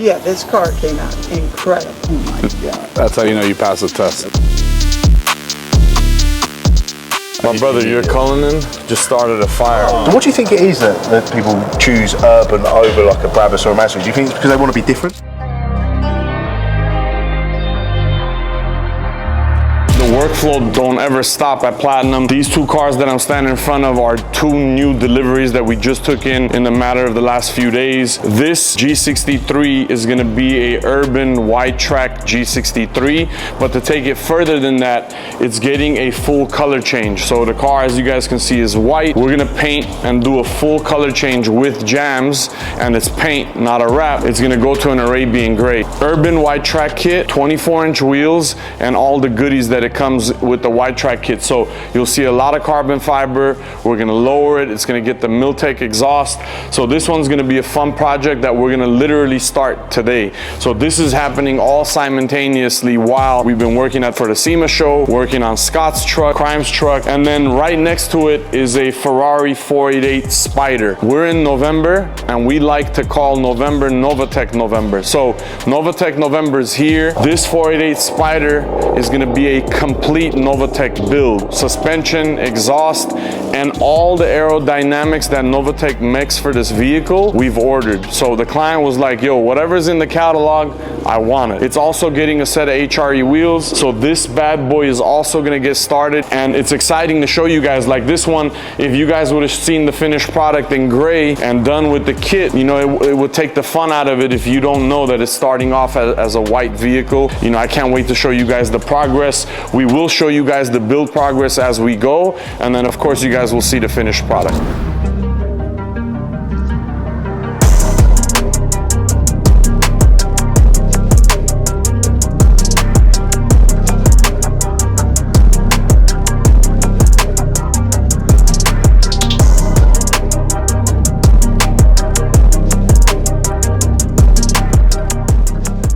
Yeah, this car came out incredible. Oh my God. That's how you know you pass the test. My brother, your Cullinan just started a fire. What do you think it is that people choose urban over like a Brabus or a Mazda? Do you think it's because they want to be different? The workflow don't ever stop at Platinum. These two cars that I'm standing in front of are two new deliveries that we just took in the matter of the last few days. This G63 is gonna be a urban wide track G63, but to take it further than that, it's getting a full color change. So the car, as you guys can see, is white. We're gonna paint and do a full color change with jams, and it's paint, not a wrap. It's gonna go to an Arabian gray. Urban wide track kit, 24-inch wheels, and all the goodies that it comes with the wide track kit. So you'll see a lot of carbon fiber. We're gonna lower it. It's gonna get the Miltech exhaust. So this one's gonna be a fun project that we're gonna literally start today. So this is happening all simultaneously while we've been working for the Sema show, working on Scott's truck, Crime's truck, and then right next to it is a Ferrari 488 Spider. We're in November, and we like to call November Novatech November. So Novatech November is here. This 488 Spider is gonna be a complete Novatech build. Suspension, exhaust, and all the aerodynamics that Novatech makes for this vehicle, we've ordered. So the client was like, yo, whatever's in the catalog, I want it. It's also getting a set of HRE wheels. So this bad boy is also gonna get started, and it's exciting to show you guys. Like this one, if you guys would have seen the finished product in gray and done with the kit, you know, it would take the fun out of it if you don't know that it's starting off as a white vehicle. You know, I can't wait to show you guys the progress. We will show you guys the build progress as we go, and then of course you guys will see the finished product.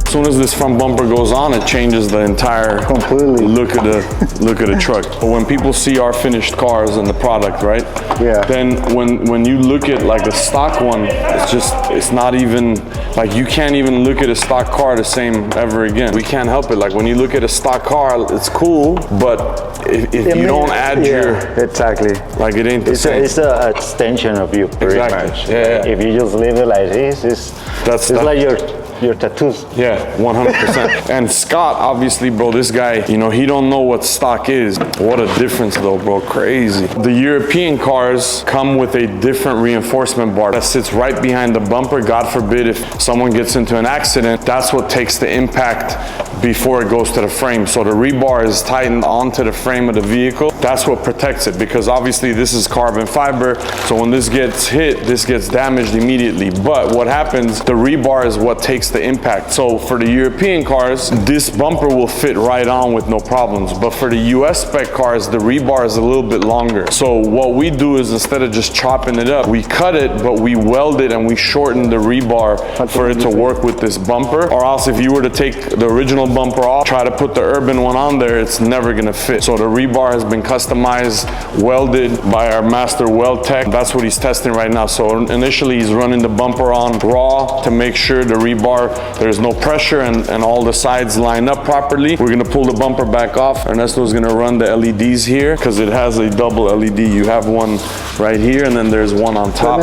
As soon as this front bumper goes on, it changes the entire completely look of the truck. But when people see our finished cars and the product, right? Yeah. Then when you look at like the stock one, it's not even like, you can't even look at a stock car the same ever again. We can't help it. Like when you look at a stock car, it's cool, but if you don't add your exactly, like it ain't the same. It's an extension of you, pretty much. Yeah. If you just leave it like this, it's like your tattoos. Yeah, 100%. And Scott, obviously, bro, this guy, you know, he don't know what stock is. What a difference though, bro, crazy. The European cars come with a different reinforcement bar that sits right behind the bumper. God forbid if someone gets into an accident, that's what takes the impact before it goes to the frame. So the rebar is tightened onto the frame of the vehicle. That's what protects it, because obviously this is carbon fiber. So when this gets hit, this gets damaged immediately. But what happens, the rebar is what takes the impact. So for the European cars, this bumper will fit right on with no problems. But for the US spec cars, the rebar is a little bit longer. So what we do is, instead of just chopping it up, we cut it, but we weld it and we shorten the rebar for it to work with this bumper. Or else if you were to take the original bumper off, try to put the urban one on there, it's never gonna fit. So the rebar has been customized, welded by our master weld tech. That's what he's testing right now. So initially he's running the bumper on raw to make sure the rebar, there's no pressure and all the sides line up properly. We're gonna pull the bumper back off. Ernesto's gonna run the LEDs here because it has a double LED. You have one right here and then there's one on top.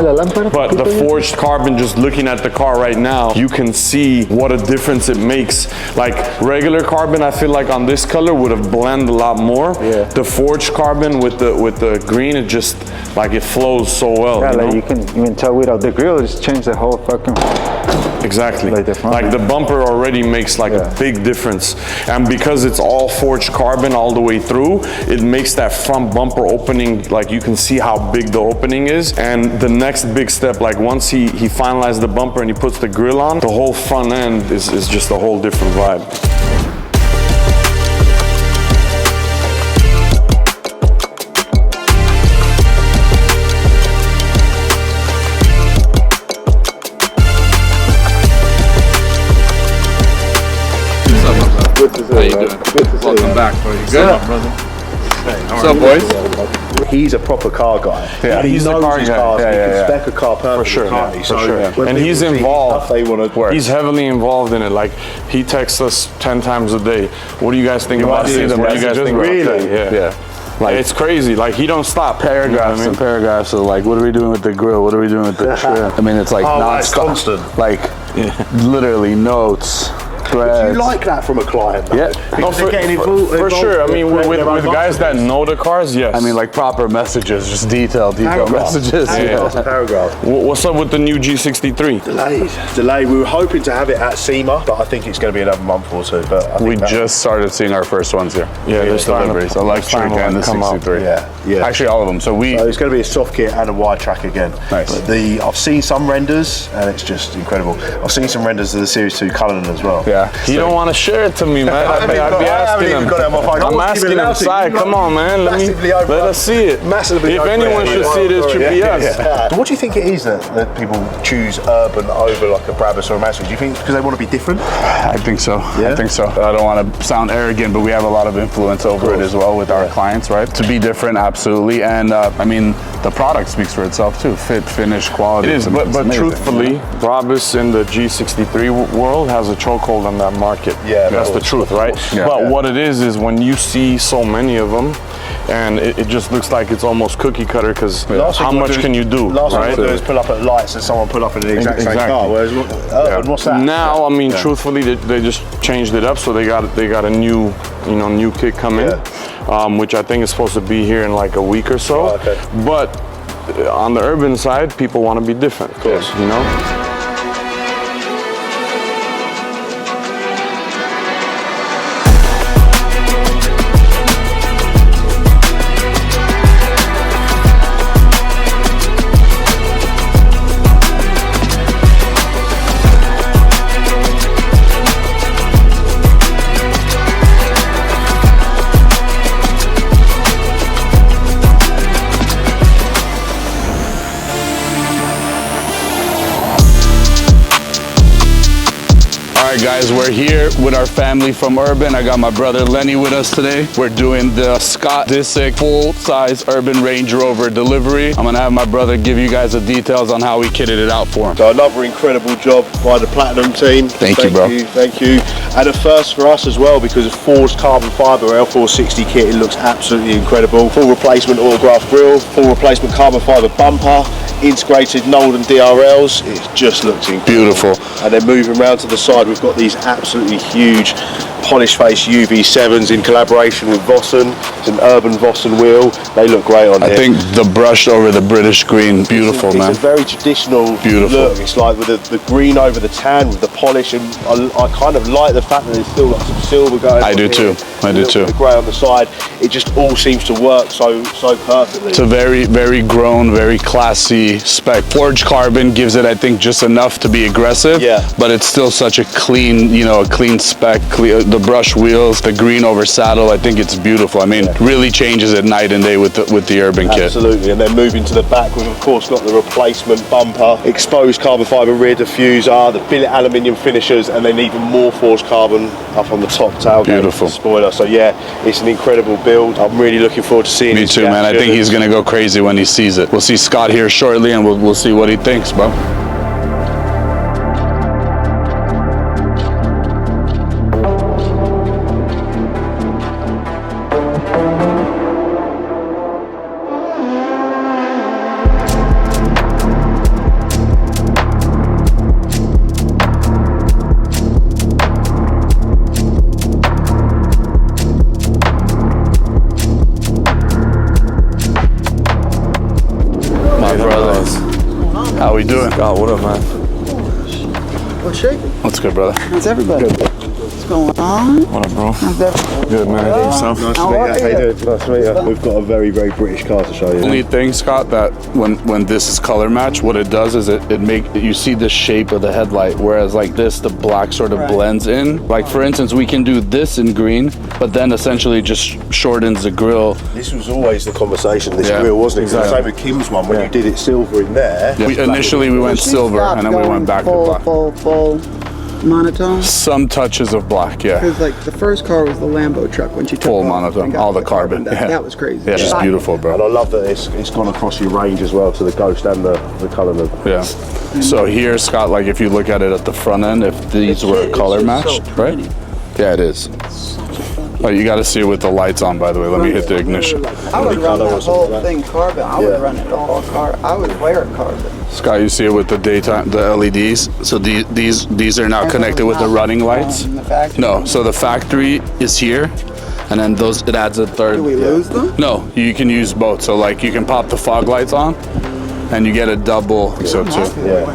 But the forged carbon, just looking at the car right now, you can see what a difference it makes. Like regular carbon, I feel like on this color would have blended a lot more. Yeah. The forged carbon with the green, it just like it flows so well. Yeah, you know? like you can even tell without the grill, it's changed the whole fucking. Exactly. Like the bumper already makes like a big difference. And because it's all forged carbon all the way through, it makes that front bumper opening, like you can see how big the opening is. And the next big step, like once he finalized the bumper and he puts the grill on, the whole front end is just a whole different vibe. Good to see How you, you man. doing? Good to see you. Welcome back, bro. You good, my brother? What's up, boys? He's a proper car guy. Yeah, he he's a knows car his guy. cars. Yeah, and he yeah, can yeah. spec a car perfectly, For sure, can't he? for So sure. when And people he's see involved. stuff, they want to work. He's heavily involved in it. Like, he texts us 10 times a day. What do you guys think about see this? the What do you guys messages, think bro? about that? Really? Yeah. Like, it's crazy. Like, he don't stop. Paragraphs You know what I and mean? paragraphs of like, what are we doing with the grill? What are we doing with the trim? I mean, it's like it's non-stop. constant. Like, literally notes, threads. Do you like that from a client? Though? Yeah. Because No, they're getting for involved sure. I in mean, with their own guys that messages. know the cars, yes. I mean, like proper messages, just detailed Paragraph. messages. Paragraph. Yeah. Paragraph. What's up with the new G63? Delayed. We were hoping to have it at Sema, but I think it's going to be another month or two. But I think We that- just started seeing our first ones here. Yeah, they're starting to- deliveries, they're electric starting to and the come up. 63. Yeah. Actually, all of them. So we. So it's going to be a soft kit and a wide track again. Nice. But I've seen some renders and it's just incredible. I've seen some renders of the Series 2 Cullinan as well. Yeah. He don't want to share it to me, man. I I'd be haven't asking even him. got it on my phone. I I'm wasn't asking even him allowed to. side. You Come on, man. massively Let over- us see it. Massively If over anyone it. should see it, it should be us. So what do you think it is that people choose urban over like a Brabus or a Mazda? Do you think it's because they want to be different? I think so. Yeah? I think so. I don't want to sound arrogant, but we have a lot of influence over it as well with our clients, right? To be different, absolutely. And I mean, the product speaks for itself too. Fit, finish, quality. It is, it's but amazing. truthfully, Brabus in the G63 world has a chokehold on that market. Yeah, that's of the course, truth, of right? course. Yeah. But what it is when you see so many of them, and it just looks like it's almost cookie cutter because how much can you do, Last thing right? you do is pull up at lights and someone pull up in the exact same car. Whereas urban, what's that? Now, I mean, truthfully, they just changed it up, so they got a new, new kit coming, which I think is supposed to be here in like a week or so. Oh, okay. But on the urban side, people want to be different, Of course. you know. All right, guys, we're here with our family from Urban. I got my brother Lenny with us today. We're doing the Scott Disick full-size Urban Range Rover delivery. I'm gonna have my brother give you guys the details on how we kitted it out for him. So another incredible job by the Platinum team. Thank you, bro. Thank you. And a first for us as well because of forged carbon fibre L460 kit. It looks absolutely incredible. Full replacement autograph grille, full replacement carbon fibre bumper, integrated Nolden DRLs. It just looks incredible. Beautiful. And then moving around to the side, we've got these absolutely huge polished face UV7s in collaboration with Vossen. It's an urban Vossen wheel. They look great on here. I think the brush over the British green, beautiful, man. It's a very traditional Beautiful. look. It's like with the green over the tan with the polish, and I kind of like the fact that there's still like some silver going on. I do here, too. I do too. The grey on the side. It just all seems to work so perfectly. It's a very, very grown, very classy spec. Forged carbon gives it, I think, just enough to be aggressive. Yeah. But it's still such a clean, a clean spec. The brush wheels, the green over saddle, I think it's beautiful. I mean, really changes it night and day with the Urban kit. Absolutely. And then moving to the back, we've of course got the replacement bumper, exposed carbon fibre rear diffuser, the billet aluminium finishers, and then even more forged carbon up on the top tailgate. Beautiful. Spoiler. So yeah, it's an incredible build. I'm really looking forward to seeing it. Me too, man. I think he's gonna go crazy when he sees it. We'll see Scott here shortly, and we'll see what he thinks, bro. My brothers. How we doing? God, what up, man? What's shaking? What's good, brother? How's everybody? What's going on? What up, bro? How's everybody? Good, man. Yourself? Nice How to are meet you. you? How you doing? Nice to meet you. We've got a very, very British car to show you. Only thing, Scott, that when this is color match, what it does is you see the shape of the headlight, whereas like this, the black sort of blends in. Like for instance, we can do this in green, but then essentially just shortens the grille. This was always the conversation, this Yeah, grill, wasn't it? exactly. Same with Kim's one, when you did it silver in there. Initially we went silver, and then we went back to black. Full. monotone? Some touches of black, yeah. Because like the first car was the Lambo truck when she took Full off monotone, and got all the carbon. That, Yeah. that was crazy. Yeah, it's beautiful, And bro. I love that it's gone across your range as well to the Ghost and the Cullinan. Yeah. So here, Scott, like if you look at it at the front end, if these were It's color just matched, so right? pretty. Yeah, it is. Oh, you got to see it with the lights on, by the way. Let me hit the ignition. I would run Color or that something whole like that. thing carbon. I would run it all carbon. I would wear it carbon. Scott, you see it with the daytime, the LEDs. So these are now connected with the running lights. The factory. No, so the factory is here, and then those it adds a third. Do we lose them? No, you can use both. So like you can pop the fog lights on, and you get a double. So too. Yeah.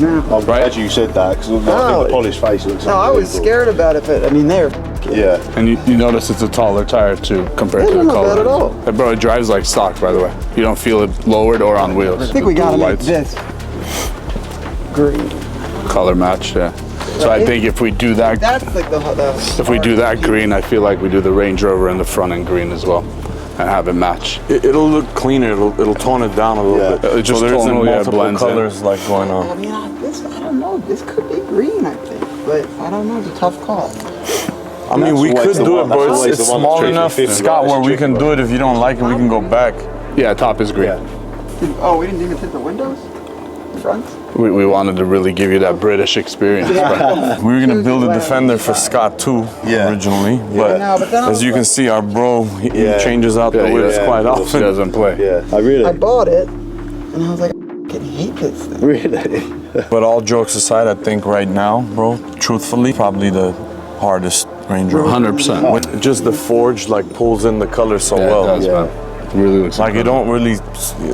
No, I'm glad you said that because I think the polished face looks. I was scared about it, but I mean, they're. Yeah. And you notice it's a taller tire too compared Yeah, to the not color. bad at all. Hey, bro, it drives like stock, by the way. You don't feel it lowered or on wheels. I think we gotta make lights. this green. Color match, yeah. So I think if we do that, That's like the if we do that green, I feel like we do the Range Rover in the front end green as well, and have it match. It'll look cleaner. It'll tone it down a little bit. It just so there isn't tonally, multiple blends in. colors like going I on. mean, I don't know. This could be green, I think, but I don't know. It's a tough call. I mean, we always could the do one- it, that's but always it's the one small that's enough, tricky. Scott, Right, where it's we can tricky. do it. If you don't like it, we can go back. Yeah, top is green. Oh, we didn't even tint the windows? The fronts? We wanted to really give you that British experience. Right? We were gonna build a Defender for Scott too, Yeah. originally, but No, but then I as was you can like- see, our bro he Yeah. changes out the Yeah, whips yeah. quite He often. doesn't play. Yeah. I really. I bought it, and I was like, I can hate this thing. Really. But all jokes aside, I think right now, bro, truthfully, probably the hardest Range Rover. 100%. Just the forge like pulls in the color so Yeah, well. it does, man. It really looks Like it incredible. don't really,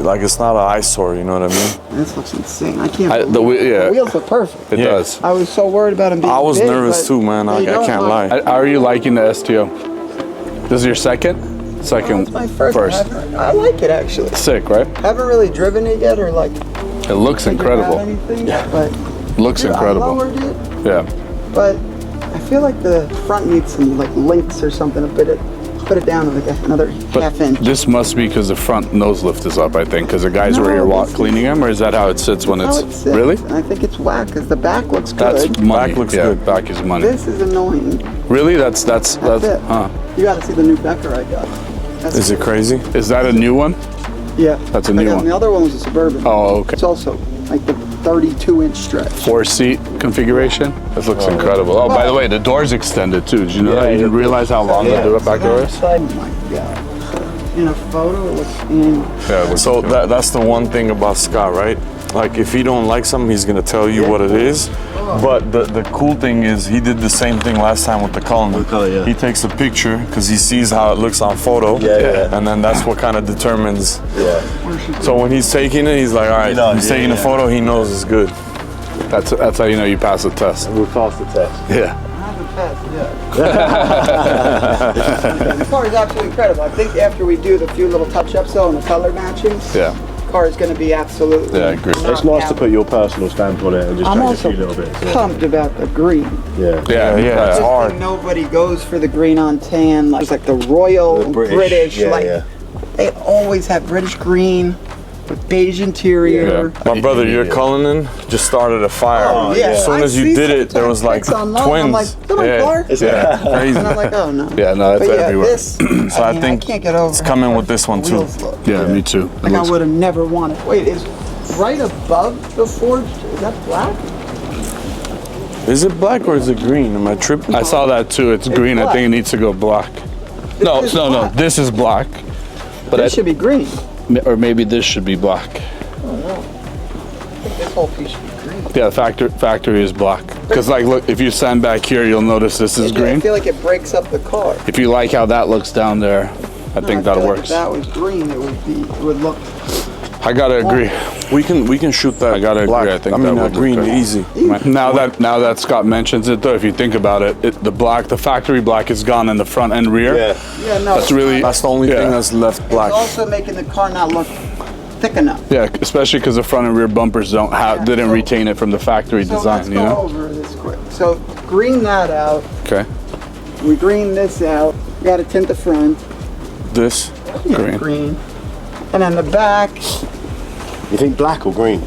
like it's not an eyesore. You know what I mean? This looks insane. I can't. The the wheels look perfect. It Yeah. does. I was so worried about them being I was big, nervous but too, man. they I don't can't look- lie. How are you liking the STO? This is your second? Second. It's my first. I like it actually. Sick, right? Haven't really driven it yet, or like It looks figured out incredible. anything, but Looks I incredible. lowered it, Yeah. but I feel like the front needs some like links or something to put it down like another half inch. This must be because the front nose lift is up, I think, because the guys No, were here this is- cleaning them, or is that how it sits when How it's it sits. really? And I think it's whack because the back looks good. That's money. Back looks yeah, good. Back is money. This is annoying. Really? That's That's it. huh. You got to see the new Becker I got. That's Is it crazy? Is that a new one? Yeah. That's a I new got- one. The other one was a Suburban. Oh, okay. It's also like the 32-inch stretch. 4-seat configuration. This looks incredible. Oh, by the way, the door's extended too. Did you know that? You didn't realize how long the door back door is? Oh my god. In a photo, it looks in. Yeah, it looks So that's the one thing about Scott, right? Like if he don't like something, he's gonna tell you what it is. But the cool thing is he did the same thing last time with the Cullinan. yeah. He takes a picture because he sees how it looks on photo. Yeah. And then that's what kind of determines. Yeah. So when he's taking it, he's like, all right, knows, he's yeah, taking a yeah. photo, he knows it's good. That's how you know you pass the test. We'll pass the test. Yeah. I haven't passed yet. The car is absolutely incredible. I think after we do the few little touch-ups though and the color matchings, Yeah. the car is going to be absolutely. Yeah, I agree. It's nice to put your personal stamp on it and just I'm change a also few little bits. Yeah. pumped about the green. Yeah. Yeah, Yeah, it's Just hard. that nobody goes for the green on tan. Like, it's like the royal The British. yeah, like yeah. they always have British green with beige interior. Yeah. My brother, your Cullinan just started a fire. Oh, yeah. As soon I as you see did it, there was like sometimes pics twins. online. I'm like, is that my car? Yeah, crazy. And I'm like, oh no. Yeah, no, that's But yeah, everywhere. this, So I mean, think I can't get over it's how coming with perfect this one the too. wheels look. Yeah, me too. It Like I looks- would have never wanted. Wait, is right above the forged? Is that black? Is it black or is it green? Am I tripping? I saw that too. It's green. I black. think it needs to go black. No, is no, black. This is black. But It should be green. or maybe this should be black. I think this whole piece should be green. Yeah, factory is black. Because like, look, if you stand back here, you'll notice this is I green. feel like it breaks up the car. If you like how that looks down there, I think I that feel like works. If that was green, it would look. I gotta agree. We can shoot that. I gotta black. agree. I think I mean, that would green look good. easy. Now that Scott mentions it, though, if you think about it, the factory black is gone in the front and rear. Yeah. Yeah, no. That's really That's the only Yeah. thing that's left black. It's also making the car not look thick enough. yeah, especially because the front and rear bumpers didn't so- retain it from the factory So design. let's You go know? over this quick. So green that out. Okay. We green this out. We got to tint the front. This. Yeah, Green. Green. And then the back. You think black or green?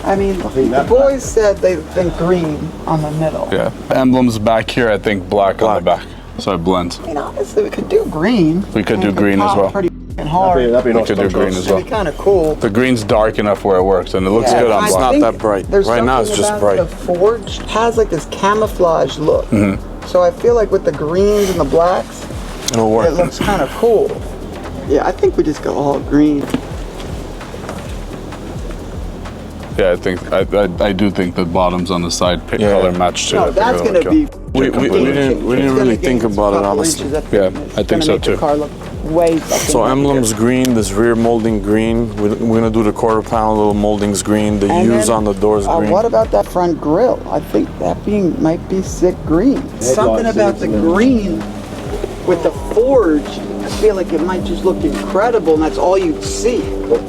I mean, the that boys said they think green on the middle. Yeah. Emblems back here, I think black on the back. So it blends. I mean, honestly, we could do green. We could and do it green as pop well. Pretty f***ing hard. That'd be We nice. could do green as It'd well. be kind of cool. The green's dark enough where it works, and it looks Yeah, good on I It's black. not think that bright. there's Right now, it's something just about bright. The forged has like this camouflage look. Mm-hmm. So I feel like with the greens and the blacks, It'll work. it looks kind of cool. Yeah, I think we just go all green. Yeah, I do think the bottoms on the side pick color match too. No, that's gonna be. We didn't really think about it, honestly. Yeah, I think so too. The car look way fucking So heavier. emblems green, this rear molding green. We're gonna do the quarter panel little moldings green. The And U's then, on the doors green. What about that front grille? I think that might be sick green. Something about the green with the forge. I feel like it might just look incredible, and that's all you'd see.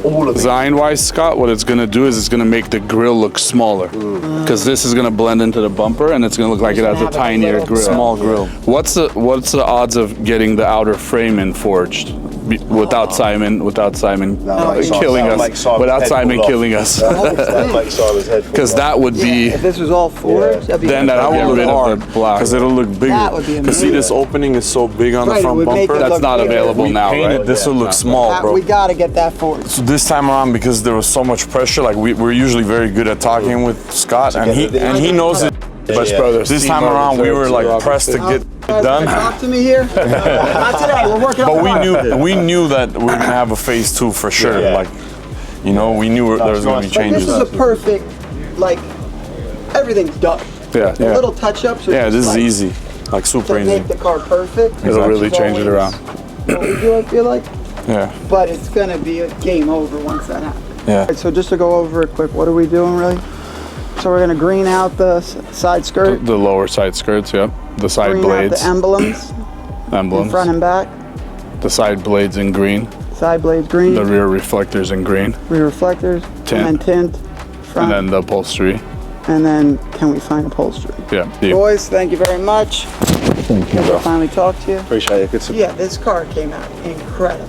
All of it. Design-wise, Scott, what it's gonna do is it's gonna make the grill look smaller. Because this is gonna blend into the bumper, and it's gonna look like it has a Have a tinier little grill. Small grill. What's the odds of getting the outer frame in forged without Simon killing That'll us? make Simon's Without head Simon fall off. killing us? That'll make Simon's head fall Because off. that would be. If this was all forged, that'd be. Then that That would will get look rid hard of the black. because it'll look bigger. That would be Because see, this amazing. opening is so big on Right, the it front would make bumper. it That's look not bigger. available We now, painted right? this will look small, bro. We gotta get that forged. So this time around, because there was so much pressure, like we're usually very good at talking with Scott, and he knows it. But brothers, This time around, we were like pressed to get it Guys, done. Talk to me here. Not today. We're working on But the car. we knew that we were gonna have a phase 2 for sure. Yeah. Like, you know, we knew there was gonna be nice. Like, this changes. is a perfect, like, everything's done. Yeah, The little touch-ups are Yeah, just this is like, easy, like super to easy. make the car perfect. It'll which really is change it always around. What we do, I feel like. Yeah, But it's gonna be a game over once that happens. yeah. Right, so just to go over it quick, what are we doing really? So we're gonna green out the side skirt, The lower side skirts, yep. The side green out blades, the emblems, emblems. front and back, The side blades in green. side blades green, The rear reflectors in green. rear reflectors, Tint. and then tint, front, And then the upholstery. and then can we find upholstery? Yeah. deal. Boys, thank you very much. Thank you, Good bro. to finally talk to you. Appreciate it. Good to Yeah, this car came out incredible.